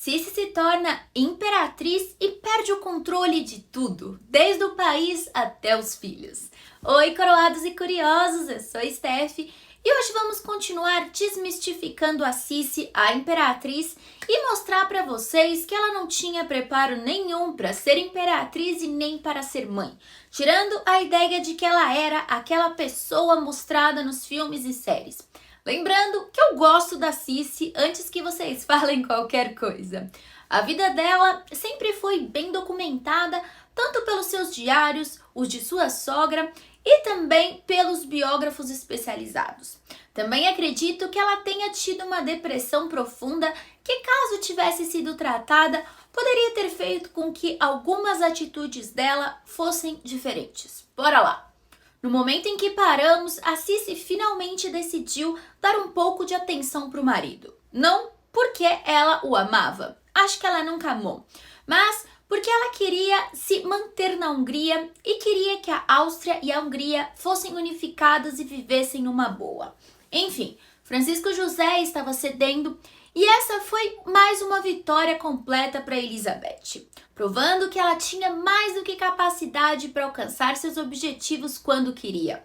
Sissi se torna imperatriz e perde o controle de tudo, desde o país até os filhos. Oi, coroados e curiosos, eu sou a Steph e hoje vamos continuar desmistificando a Sissi, a imperatriz, e mostrar para vocês que ela não tinha preparo nenhum para ser imperatriz e nem para ser mãe, tirando a ideia de que ela era aquela pessoa mostrada nos filmes e séries. Lembrando que eu gosto da Sissi antes que vocês falem qualquer coisa. A vida dela sempre foi bem documentada, tanto pelos seus diários, os de sua sogra e também pelos biógrafos especializados. Também acredito que ela tenha tido uma depressão profunda que, caso tivesse sido tratada, poderia ter feito com que algumas atitudes dela fossem diferentes. Bora lá! No momento em que paramos, a Sissi finalmente decidiu dar um pouco de atenção para o marido. Não porque ela o amava, acho que ela nunca amou, mas porque ela queria se manter na Hungria e queria que a Áustria e a Hungria fossem unificadas e vivessem numa boa. Enfim, Francisco José estava cedendo e essa foi mais uma vitória completa para Elizabeth, provando que ela tinha mais do que capacidade para alcançar seus objetivos quando queria.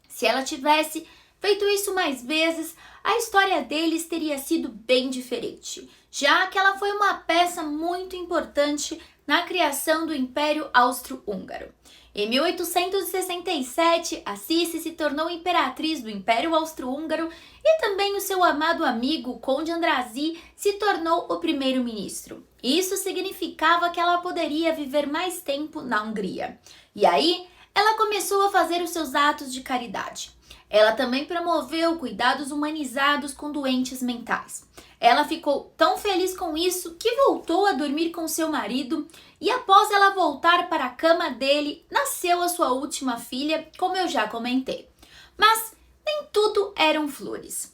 Se ela tivesse feito isso mais vezes, a história deles teria sido bem diferente, já que ela foi uma peça muito importante na criação do Império Austro-Húngaro. Em 1867, a Sissi se tornou imperatriz do Império Austro-Húngaro e também o seu amado amigo, o Conde Andrássy, se tornou o primeiro-ministro. Isso significava que ela poderia viver mais tempo na Hungria. E aí, ela começou a fazer os seus atos de caridade. Ela também promoveu cuidados humanizados com doentes mentais. Ela ficou tão feliz com isso que voltou a dormir com seu marido e após ela voltar para a cama dele, nasceu a sua última filha, como eu já comentei. Mas nem tudo eram flores.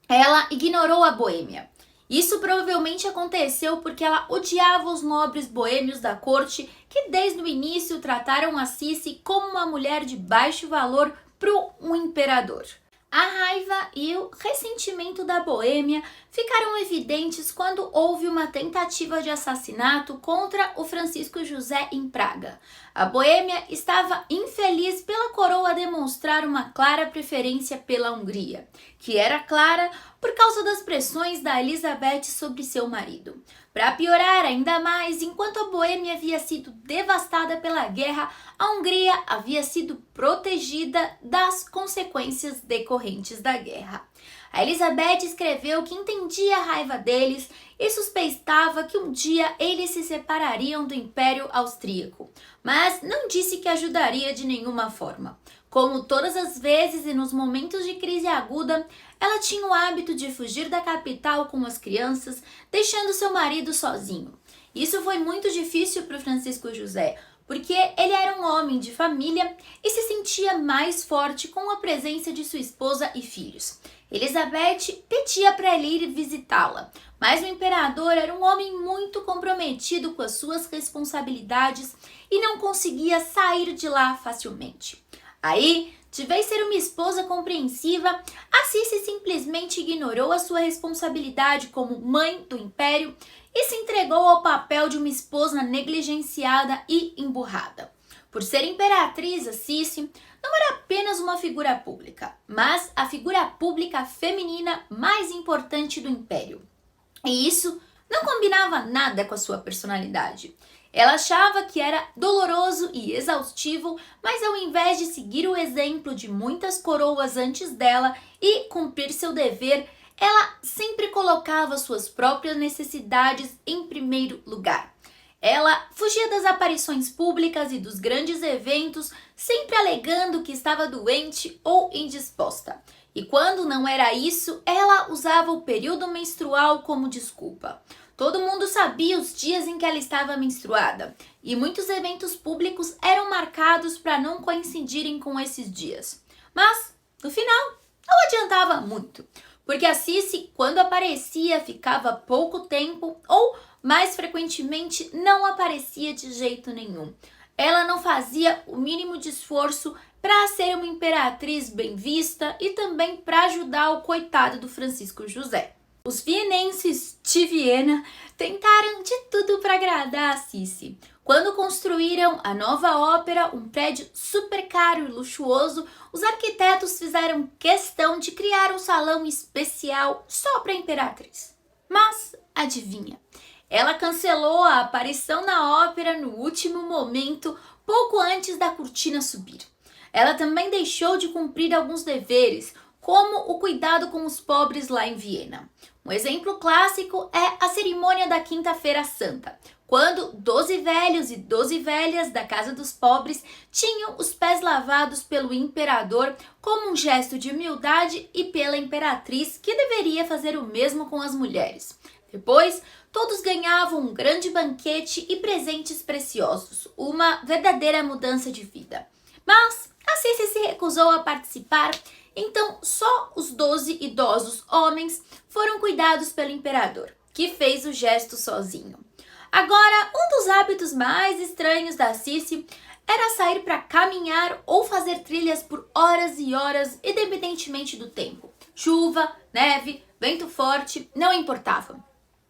Ela ignorou a Boêmia. Isso provavelmente aconteceu porque ela odiava os nobres boêmios da corte que desde o início trataram a Sissi como uma mulher de baixo valor para um imperador. A raiva e o ressentimento da Boêmia ficaram evidentes quando houve uma tentativa de assassinato contra o Francisco José em Praga. A Boêmia estava infeliz pela coroa demonstrar uma clara preferência pela Hungria, que era clara por causa das pressões da Elizabeth sobre seu marido. Para piorar ainda mais, enquanto a Boêmia havia sido devastada pela guerra, a Hungria havia sido protegida das consequências decorrentes da guerra. A Elizabeth escreveu que entendia a raiva deles e suspeitava que um dia eles se separariam do Império Austríaco, mas não disse que ajudaria de nenhuma forma. Como todas as vezes e nos momentos de crise aguda, ela tinha o hábito de fugir da capital com as crianças, deixando seu marido sozinho. Isso foi muito difícil para o Francisco José, porque ele era um homem de família e se sentia mais forte com a presença de sua esposa e filhos. Elizabeth pedia para ele ir visitá-la, mas o imperador era um homem muito comprometido com as suas responsabilidades e não conseguia sair de lá facilmente. Aí, de vez ser uma esposa compreensiva, a Sissi simplesmente ignorou a sua responsabilidade como mãe do império e se entregou ao papel de uma esposa negligenciada e emburrada. Por ser imperatriz, a Sissi não era apenas uma figura pública, mas a figura pública feminina mais importante do império. E isso não combinava nada com a sua personalidade. Ela achava que era doloroso e exaustivo, mas ao invés de seguir o exemplo de muitas coroas antes dela e cumprir seu dever, ela sempre colocava suas próprias necessidades em primeiro lugar. Ela fugia das aparições públicas e dos grandes eventos, sempre alegando que estava doente ou indisposta. E quando não era isso, ela usava o período menstrual como desculpa. Todo mundo sabia os dias em que ela estava menstruada, e muitos eventos públicos eram marcados para não coincidirem com esses dias. Mas, no final, não adiantava muito, porque a Sissi, quando aparecia, ficava pouco tempo ou, mais frequentemente, não aparecia de jeito nenhum. Ela não fazia o mínimo de esforço para ser uma imperatriz bem vista e também para ajudar o coitado do Francisco José. Os vienenses de Viena tentaram de tudo para agradar a Sissi. Quando construíram a nova ópera, um prédio super caro e luxuoso, os arquitetos fizeram questão de criar um salão especial só para a imperatriz. Mas, adivinha, ela cancelou a aparição na ópera no último momento, pouco antes da cortina subir. Ela também deixou de cumprir alguns deveres, como o cuidado com os pobres lá em Viena. Um exemplo clássico é a cerimônia da Quinta-feira Santa, quando 12 velhos e 12 velhas da casa dos pobres tinham os pés lavados pelo imperador como um gesto de humildade e pela imperatriz, que deveria fazer o mesmo com as mulheres. Depois, todos ganhavam um grande banquete e presentes preciosos, uma verdadeira mudança de vida. Mas a Sissi se recusou a participar, então só os 12 idosos homens foram cuidados pelo imperador, que fez o gesto sozinho. Agora, um dos hábitos mais estranhos da Sissi era sair para caminhar ou fazer trilhas por horas e horas, independentemente do tempo. Chuva, neve, vento forte, não importava.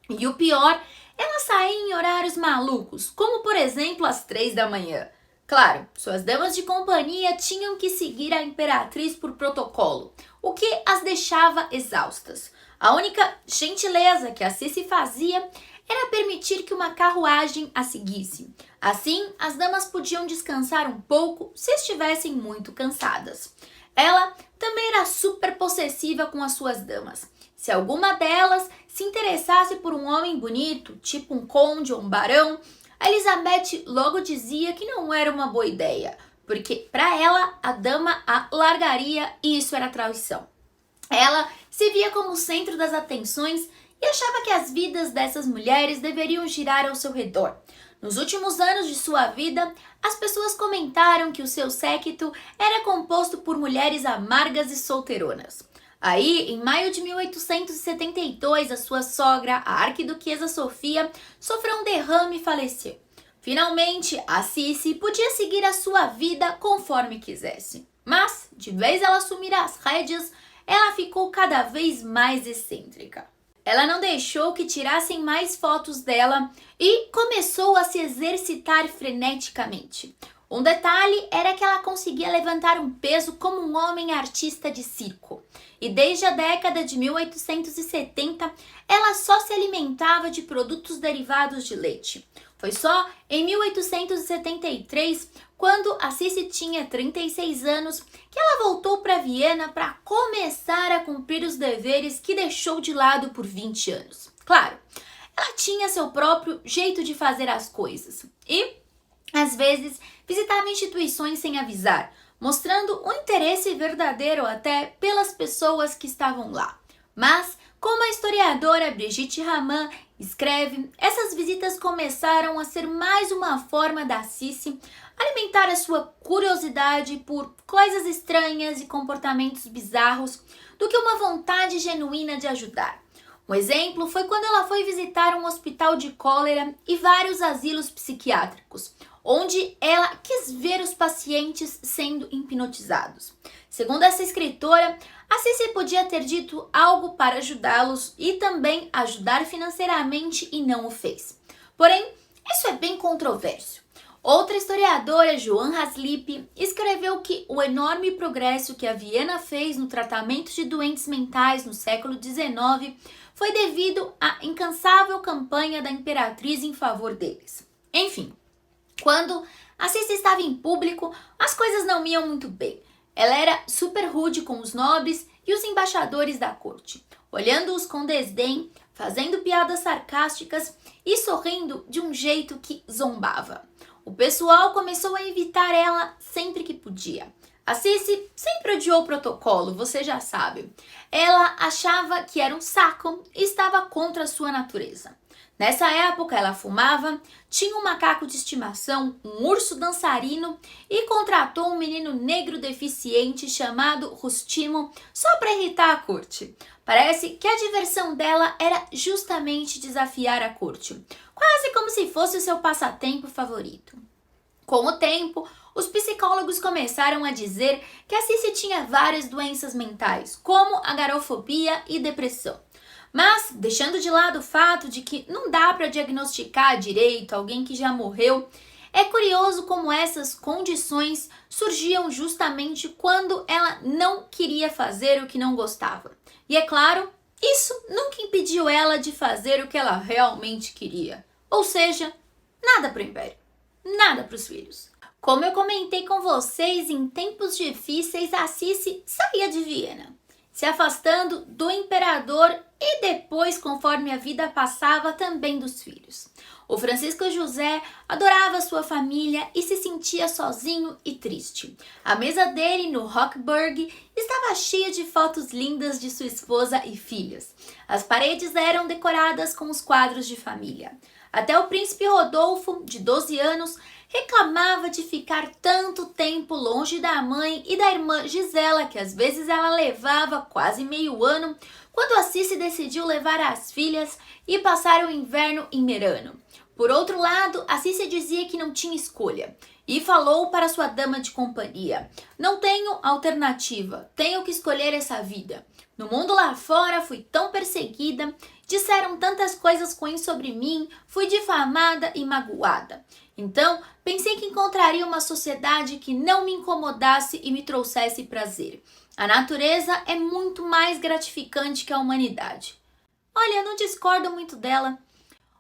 E o pior, ela saía em horários malucos, como por exemplo às 3 da manhã. Claro, suas damas de companhia tinham que seguir a imperatriz por protocolo, o que as deixava exaustas. A única gentileza que a Sissi fazia era permitir que uma carruagem a seguisse. Assim, as damas podiam descansar um pouco se estivessem muito cansadas. Ela também era super possessiva com as suas damas. Se alguma delas se interessasse por um homem bonito, tipo um conde ou um barão, a Elizabeth logo dizia que não era uma boa ideia, porque para ela a dama a largaria e isso era traição. Ela se via como o centro das atenções e achava que as vidas dessas mulheres deveriam girar ao seu redor. Nos últimos anos de sua vida, as pessoas comentaram que o seu séquito era composto por mulheres amargas e solteironas. Aí, em maio de 1872, a sua sogra, a arquiduquesa Sofia, sofreu um derrame e faleceu. Finalmente, a Sissi podia seguir a sua vida conforme quisesse. Mas, de vez ela assumir as rédeas, ela ficou cada vez mais excêntrica. Ela não deixou que tirassem mais fotos dela e começou a se exercitar freneticamente. Um detalhe era que ela conseguia levantar um peso como um homem artista de circo. E desde a década de 1870, ela só se alimentava de produtos derivados de leite. Foi só em 1873, quando a Sissi tinha 36 anos, que ela voltou para Viena para começar a cumprir os deveres que deixou de lado por 20 anos. Claro, ela tinha seu próprio jeito de fazer as coisas e, às vezes, visitava instituições sem avisar, mostrando um interesse verdadeiro até pelas pessoas que estavam lá. Mas, como a historiadora Brigitte Ramann escreve, essas visitas começaram a ser mais uma forma da Sissi alimentar a sua curiosidade por coisas estranhas e comportamentos bizarros do que uma vontade genuína de ajudar. Um exemplo foi quando ela foi visitar um hospital de cólera e vários asilos psiquiátricos, onde ela quis ver os pacientes sendo hipnotizados. Segundo essa escritora, a Sissi podia ter dito algo para ajudá-los e também ajudar financeiramente e não o fez. Porém, isso é bem controverso. Outra historiadora, Joan Haslip, escreveu que o enorme progresso que a Viena fez no tratamento de doentes mentais no século XIX foi devido à incansável campanha da imperatriz em favor deles. Enfim, quando a Sissi estava em público, as coisas não iam muito bem. Ela era super rude com os nobres e os embaixadores da corte, olhando-os com desdém, fazendo piadas sarcásticas e sorrindo de um jeito que zombava. O pessoal começou a evitar ela sempre que podia. A Sissi sempre odiou o protocolo, você já sabe. Ela achava que era um saco e estava contra a sua natureza. Nessa época, ela fumava, tinha um macaco de estimação, um urso dançarino e contratou um menino negro deficiente chamado Rustimo só para irritar a corte. Parece que a diversão dela era justamente desafiar a corte, quase como se fosse o seu passatempo favorito. Com o tempo, os psicólogos começaram a dizer que a Sissi tinha várias doenças mentais, como agarofobia e depressão. Mas, deixando de lado o fato de que não dá para diagnosticar direito alguém que já morreu, é curioso como essas condições surgiam justamente quando ela não queria fazer o que não gostava. E é claro, isso nunca impediu ela de fazer o que ela realmente queria. Ou seja, nada para o império, nada para os filhos. Como eu comentei com vocês, em tempos difíceis, a Sissi saía de Viena, se afastando do imperador e depois, conforme a vida passava, também dos filhos. O Francisco José adorava sua família e se sentia sozinho e triste. A mesa dele no Hochburg estava cheia de fotos lindas de sua esposa e filhos. As paredes eram decoradas com os quadros de família. Até o príncipe Rodolfo, de 12 anos, reclamava de ficar tanto tempo longe da mãe e da irmã Gisela, que às vezes ela levava quase meio ano, quando a Sissi decidiu levar as filhas e passar o inverno em Merano. Por outro lado, a Sissi dizia que não tinha escolha e falou para sua dama de companhia: "Não tenho alternativa, tenho que escolher essa vida. No mundo lá fora fui tão perseguida, disseram tantas coisas ruins sobre mim, fui difamada e magoada. Então, pensei que encontraria uma sociedade que não me incomodasse e me trouxesse prazer. A natureza é muito mais gratificante que a humanidade." Olha, eu não discordo muito dela.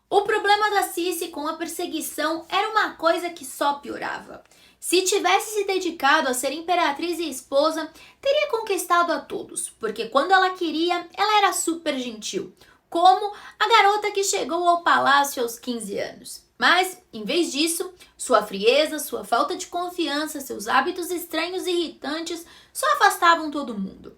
O problema da Sissi com a perseguição era uma coisa que só piorava. Se tivesse se dedicado a ser imperatriz e esposa, teria conquistado a todos, porque quando ela queria, ela era super gentil, como a garota que chegou ao palácio aos 15 anos. Mas, em vez disso, sua frieza, sua falta de confiança, seus hábitos estranhos e irritantes só afastavam todo mundo.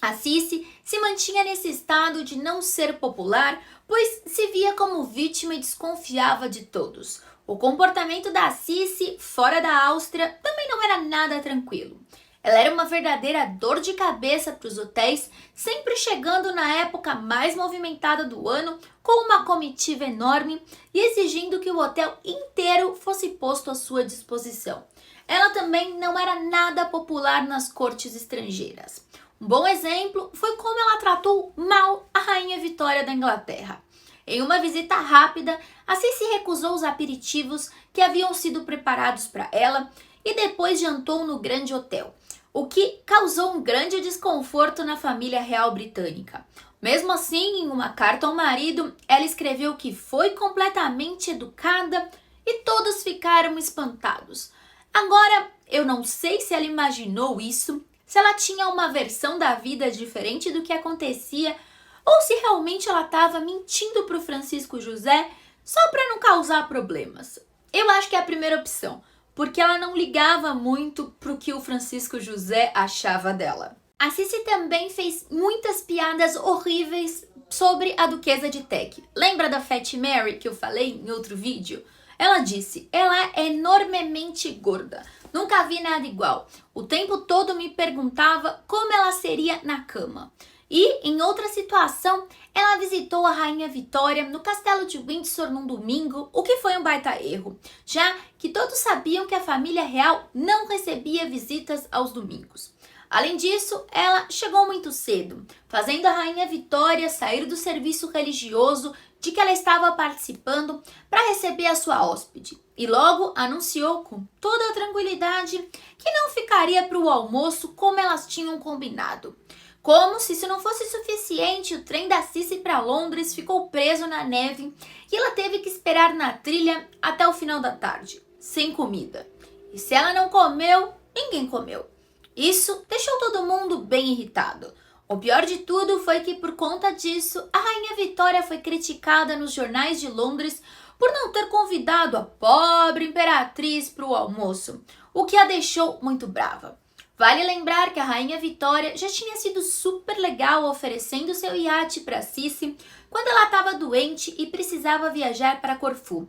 A Sissi se mantinha nesse estado de não ser popular, pois se via como vítima e desconfiava de todos. O comportamento da Sissi, fora da Áustria, também não era nada tranquilo. Ela era uma verdadeira dor de cabeça para os hotéis, sempre chegando na época mais movimentada do ano, com uma comitiva enorme e exigindo que o hotel inteiro fosse posto à sua disposição. Ela também não era nada popular nas cortes estrangeiras. Um bom exemplo foi como ela tratou mal a Rainha Vitória da Inglaterra. Em uma visita rápida, a Sissi recusou os aperitivos que haviam sido preparados para ela e depois jantou no grande hotel, o que causou um grande desconforto na família real britânica. Mesmo assim, em uma carta ao marido, ela escreveu que foi completamente educada e todos ficaram espantados. Agora, eu não sei se ela imaginou isso, se ela tinha uma versão da vida diferente do que acontecia, ou se realmente ela estava mentindo para o Francisco José só para não causar problemas. Eu acho que é a primeira opção, porque ela não ligava muito para o que o Francisco José achava dela. A Sissi também fez muitas piadas horríveis sobre a Duquesa de Teck. Lembra da Fat Mary que eu falei em outro vídeo? Ela disse: "Ela é enormemente gorda. Nunca vi nada igual. O tempo todo me perguntava como ela seria na cama." E, em outra situação, ela visitou a Rainha Vitória no castelo de Windsor num domingo, o que foi um baita erro, já que todos sabiam que a família real não recebia visitas aos domingos. Além disso, ela chegou muito cedo, fazendo a Rainha Vitória sair do serviço religioso de que ela estava participando para receber a sua hóspede. E logo anunciou com toda a tranquilidade que não ficaria para o almoço como elas tinham combinado. Como se isso não fosse suficiente, o trem da Sissi para Londres ficou preso na neve e ela teve que esperar na trilha até o final da tarde, sem comida. E se ela não comeu, ninguém comeu. Isso deixou todo mundo bem irritado. O pior de tudo foi que, por conta disso, a Rainha Vitória foi criticada nos jornais de Londres por não ter convidado a pobre imperatriz para o almoço, o que a deixou muito brava. Vale lembrar que a Rainha Vitória já tinha sido super legal oferecendo seu iate para Sissi quando ela estava doente e precisava viajar para Corfu.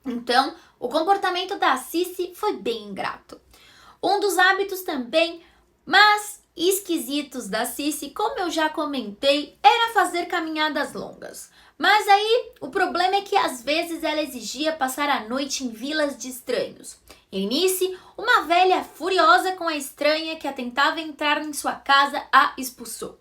Então, o comportamento da Sissi foi bem ingrato. Um dos hábitos também, mas esquisitos da Sissi, como eu já comentei, era fazer caminhadas longas. Mas aí, o problema é que às vezes ela exigia passar a noite em vilas de estranhos. Em Nice, uma velha furiosa com a estranha que a tentava entrar em sua casa a expulsou.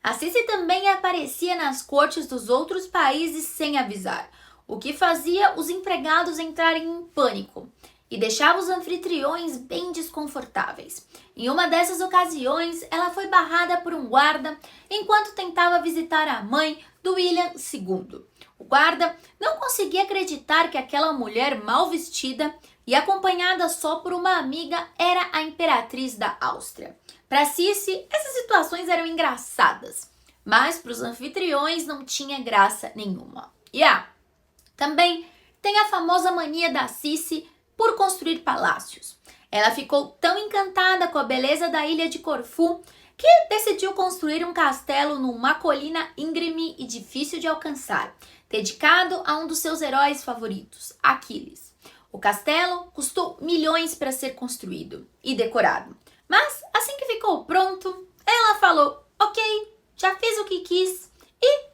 A Sissi também aparecia nas cortes dos outros países sem avisar, o que fazia os empregados entrarem em pânico e deixava os anfitriões bem desconfortáveis. Em uma dessas ocasiões, ela foi barrada por um guarda enquanto tentava visitar a mãe do William II. O guarda não conseguia acreditar que aquela mulher mal vestida e acompanhada só por uma amiga era a imperatriz da Áustria. Para Sissi, essas situações eram engraçadas, mas para os anfitriões não tinha graça nenhuma. Também tem a famosa mania da Sissi por construir palácios. Ela ficou tão encantada com a beleza da ilha de Corfu que decidiu construir um castelo numa colina íngreme e difícil de alcançar, dedicado a um dos seus heróis favoritos, Aquiles. O castelo custou milhões para ser construído e decorado, mas assim que ficou pronto, ela falou: ok, já fiz o que quis, e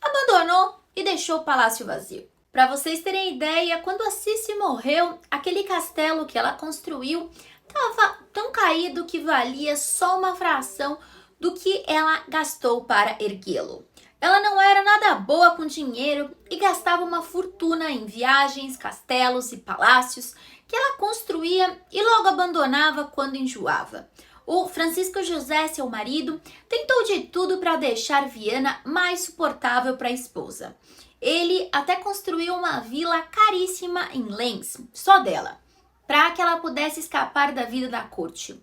abandonou e deixou o palácio vazio. Para vocês terem ideia, quando a Sissi morreu, aquele castelo que ela construiu estava tão caído que valia só uma fração do que ela gastou para erguê-lo. Ela não era nada boa com dinheiro e gastava uma fortuna em viagens, castelos e palácios que ela construía e logo abandonava quando enjoava. O Francisco José, seu marido, tentou de tudo para deixar Viana mais suportável para a esposa. Ele até construiu uma vila caríssima em Lens, só dela, para que ela pudesse escapar da vida da corte.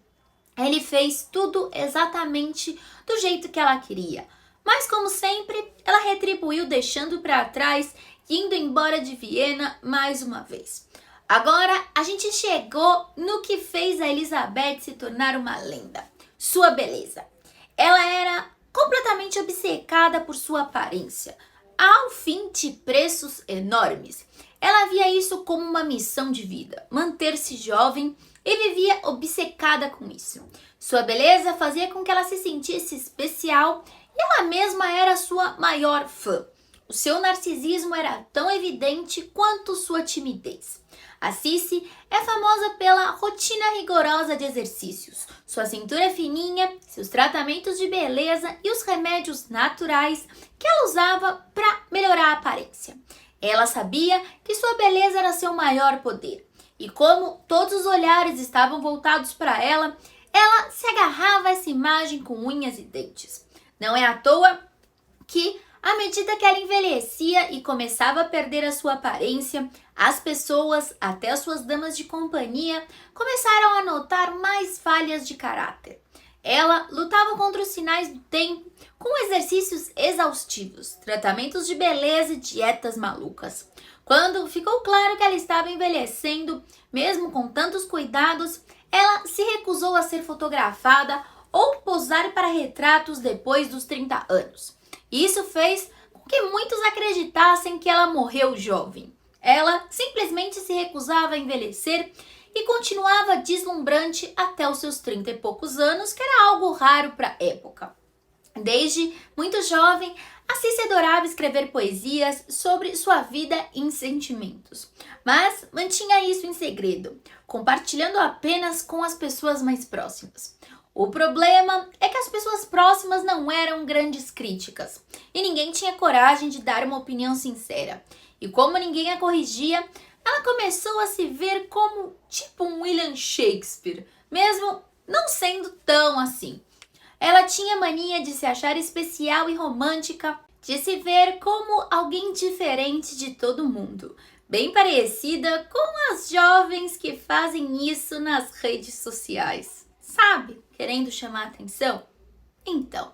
Ele fez tudo exatamente do jeito que ela queria, mas como sempre, ela retribuiu deixando para trás e indo embora de Viena mais uma vez. Agora, a gente chegou no que fez a Elizabeth se tornar uma lenda: sua beleza. Ela era completamente obcecada por sua aparência, ao fim de preços enormes. Ela via isso como uma missão de vida, manter-se jovem, e vivia obcecada com isso. Sua beleza fazia com que ela se sentisse especial e ela mesma era sua maior fã. O seu narcisismo era tão evidente quanto sua timidez. A Sissi é famosa pela rotina rigorosa de exercícios, sua cintura fininha, seus tratamentos de beleza e os remédios naturais que ela usava para melhorar a aparência. Ela sabia que sua beleza era seu maior poder, e como todos os olhares estavam voltados para ela, ela se agarrava a essa imagem com unhas e dentes. Não é à toa que, à medida que ela envelhecia e começava a perder a sua aparência, as pessoas, até as suas damas de companhia, começaram a notar mais falhas de caráter. Ela lutava contra os sinais do tempo com exercícios exaustivos, tratamentos de beleza e dietas malucas. Quando ficou claro que ela estava envelhecendo, mesmo com tantos cuidados, ela se recusou a ser fotografada ou posar para retratos depois dos 30 anos. Isso fez com que muitos acreditassem que ela morreu jovem. Ela simplesmente se recusava a envelhecer e continuava deslumbrante até os seus 30 e poucos anos, que era algo raro para a época. Desde muito jovem, a Sissi adorava escrever poesias sobre sua vida e sentimentos, mas mantinha isso em segredo, compartilhando apenas com as pessoas mais próximas. O problema é que as pessoas próximas não eram grandes críticas e ninguém tinha coragem de dar uma opinião sincera. E como ninguém a corrigia, ela começou a se ver como tipo um William Shakespeare, mesmo não sendo tão assim. Ela tinha mania de se achar especial e romântica, de se ver como alguém diferente de todo mundo, bem parecida com as jovens que fazem isso nas redes sociais. Sabe, querendo chamar atenção? Então,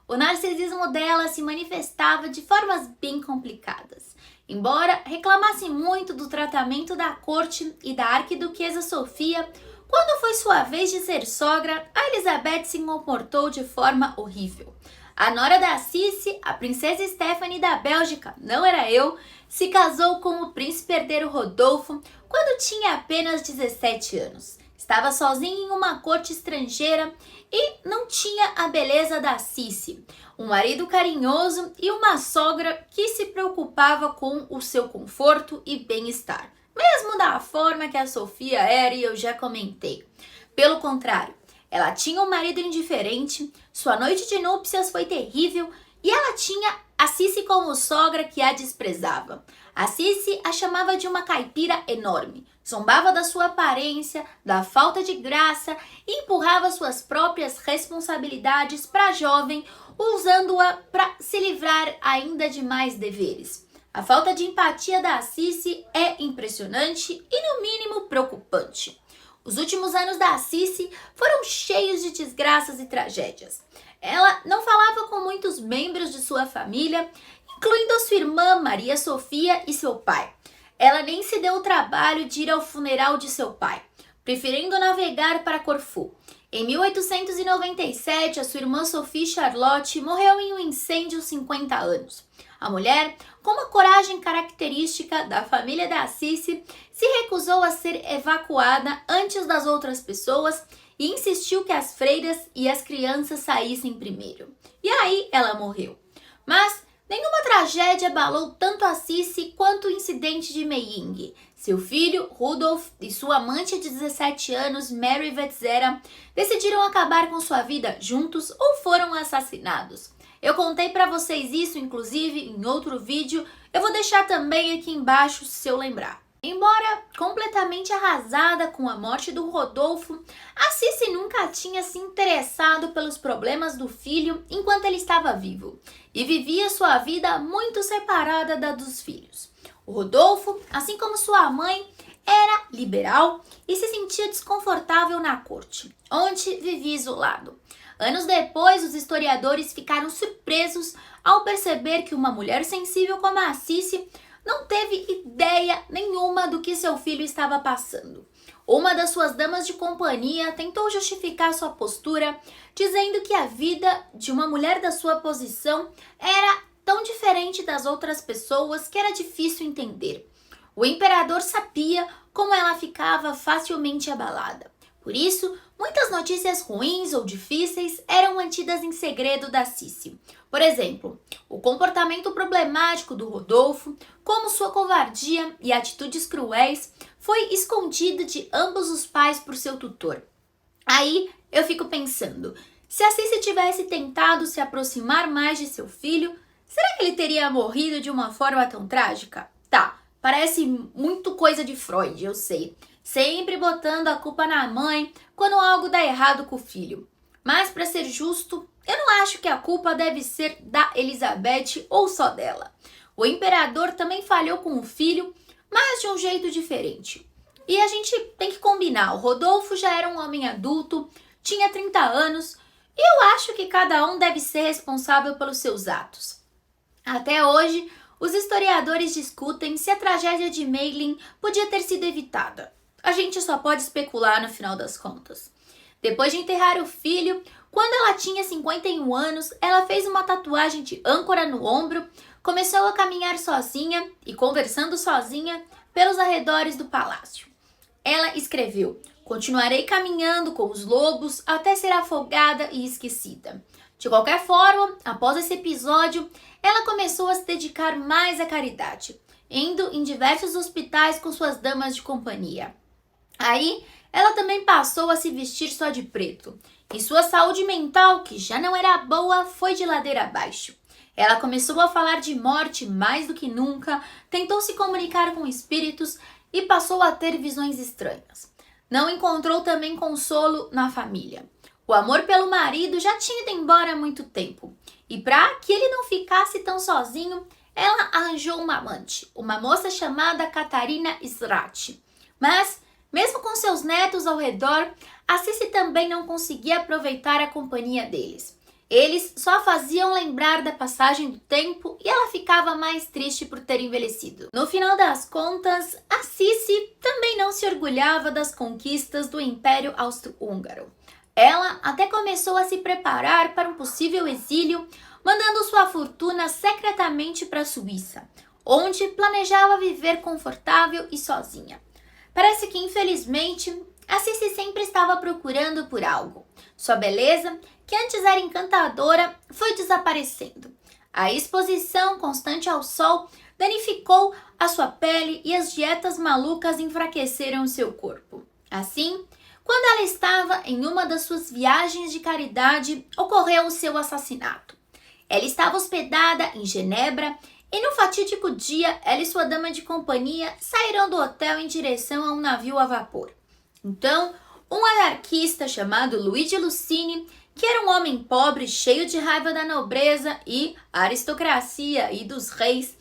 o narcisismo dela se manifestava de formas bem complicadas. Embora reclamasse muito do tratamento da corte e da arquiduquesa Sofia, quando foi sua vez de ser sogra, a Elizabeth se comportou de forma horrível. A nora da Sissi, a princesa Stephanie da Bélgica, não era eu, se casou com o príncipe herdeiro Rodolfo quando tinha apenas 17 anos. Estava sozinha em uma corte estrangeira e não tinha a beleza da Sissi, um marido carinhoso e uma sogra que se preocupava com o seu conforto e bem-estar, mesmo da forma que a Sofia era, e eu já comentei. Pelo contrário, Ela tinha um marido indiferente, sua noite de núpcias foi terrível e ela tinha a Sissi como sogra que a desprezava. A Sissi a chamava de uma caipira enorme, zombava da sua aparência, da falta de graça e empurrava suas próprias responsabilidades para a jovem, usando-a para se livrar ainda de mais deveres. A falta de empatia da Sissi é impressionante e, no mínimo, preocupante. Os últimos anos da Sissi foram cheios de desgraças e tragédias. Ela não falava com muitos membros de sua família, incluindo a sua irmã Maria Sofia e seu pai. Ela nem se deu o trabalho de ir ao funeral de seu pai, preferindo navegar para Corfu. Em 1897, a sua irmã Sophie Charlotte morreu em um incêndio aos 50 anos. A mulher, com uma coragem característica da família da Sissi, se recusou a ser evacuada antes das outras pessoas e insistiu que as freiras e as crianças saíssem primeiro. E aí ela morreu. Mas nenhuma tragédia abalou tanto a Sissi quanto o incidente de Meying. Seu filho, Rudolf, e sua amante de 17 anos, Mary Vetzera, decidiram acabar com sua vida juntos ou foram assassinados. Eu contei para vocês isso, inclusive, em outro vídeo. Eu vou deixar também aqui embaixo se eu lembrar. Embora completamente arrasada com a morte do Rodolfo, a Sissi nunca tinha se interessado pelos problemas do filho enquanto ele estava vivo e vivia sua vida muito separada da dos filhos. O Rodolfo, assim como sua mãe, era liberal e se sentia desconfortável na corte, onde vivia isolado. Anos depois, os historiadores ficaram surpresos ao perceber que uma mulher sensível como a Sissi não teve ideia nenhuma do que seu filho estava passando. Uma das suas damas de companhia tentou justificar sua postura, dizendo que a vida de uma mulher da sua posição era tão diferente das outras pessoas que era difícil entender. O imperador sabia como ela ficava facilmente abalada. Por isso, muitas notícias ruins ou difíceis eram mantidas em segredo da Sissi. Por exemplo, o comportamento problemático do Rodolfo, como sua covardia e atitudes cruéis, foi escondido de ambos os pais por seu tutor. Aí eu fico pensando, se a Sissi tivesse tentado se aproximar mais de seu filho, será que ele teria morrido de uma forma tão trágica? Tá, parece muito coisa de Freud, eu sei. Sempre botando a culpa na mãe quando algo dá errado com o filho. Mas, para ser justo, eu não acho que a culpa deve ser da Elizabeth ou só dela. O imperador também falhou com o filho, mas de um jeito diferente. E a gente tem que combinar, o Rodolfo já era um homem adulto, tinha 30 anos, e eu acho que cada um deve ser responsável pelos seus atos. Até hoje, os historiadores discutem se a tragédia de Meilin podia ter sido evitada. A gente só pode especular no final das contas. Depois de enterrar o filho, quando ela tinha 51 anos, ela fez uma tatuagem de âncora no ombro, começou a caminhar sozinha e conversando sozinha pelos arredores do palácio. Ela escreveu: "Continuarei caminhando com os lobos até ser afogada e esquecida." De qualquer forma, após esse episódio, ela começou a se dedicar mais à caridade, indo em diversos hospitais com suas damas de companhia. Aí, ela também passou a se vestir só de preto, e sua saúde mental, que já não era boa, foi de ladeira abaixo. Ela começou a falar de morte mais do que nunca, tentou se comunicar com espíritos e passou a ter visões estranhas. Não encontrou também consolo na família. O amor pelo marido já tinha ido embora há muito tempo, e para que ele não ficasse tão sozinho, ela arranjou uma amante, uma moça chamada Catarina Srati. Mas, mesmo com seus netos ao redor, a Sissi também não conseguia aproveitar a companhia deles. Eles só faziam lembrar da passagem do tempo e ela ficava mais triste por ter envelhecido. No final das contas, a Sissi também não se orgulhava das conquistas do Império Austro-Húngaro. Ela até começou a se preparar para um possível exílio, mandando sua fortuna secretamente para a Suíça, onde planejava viver confortável e sozinha. Parece que, infelizmente, a Sissi sempre estava procurando por algo. Sua beleza, que antes era encantadora, foi desaparecendo. A exposição constante ao sol danificou a sua pele e as dietas malucas enfraqueceram seu corpo. Assim, Quando ela estava em uma das suas viagens de caridade, ocorreu o seu assassinato. Ela estava hospedada em Genebra e no fatídico dia, ela e sua dama de companhia saíram do hotel em direção a um navio a vapor. Então, um anarquista chamado Luigi Lucini, que era um homem pobre, cheio de raiva da nobreza e aristocracia e dos reis,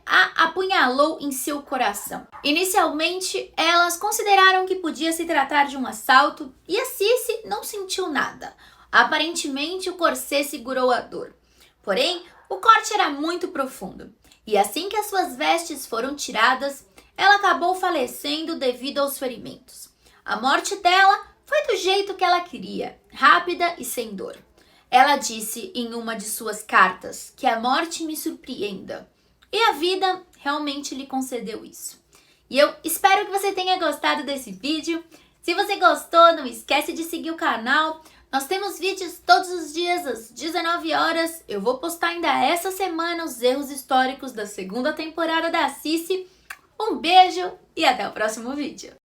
a apunhalou em seu coração. Inicialmente, elas consideraram que podia se tratar de um assalto e a Cici não sentiu nada. Aparentemente, o corset segurou a dor. Porém, o corte era muito profundo e assim que as suas vestes foram tiradas, ela acabou falecendo devido aos ferimentos. A morte dela foi do jeito que ela queria, rápida e sem dor. Ela disse em uma de suas cartas que a morte me surpreenda. E a vida realmente lhe concedeu isso. E eu espero que você tenha gostado desse vídeo. Se você gostou, não esquece de seguir o canal. Nós temos vídeos todos os dias às 19 horas. Eu vou postar ainda essa semana os erros históricos da segunda temporada da Cici. Um beijo e até o próximo vídeo.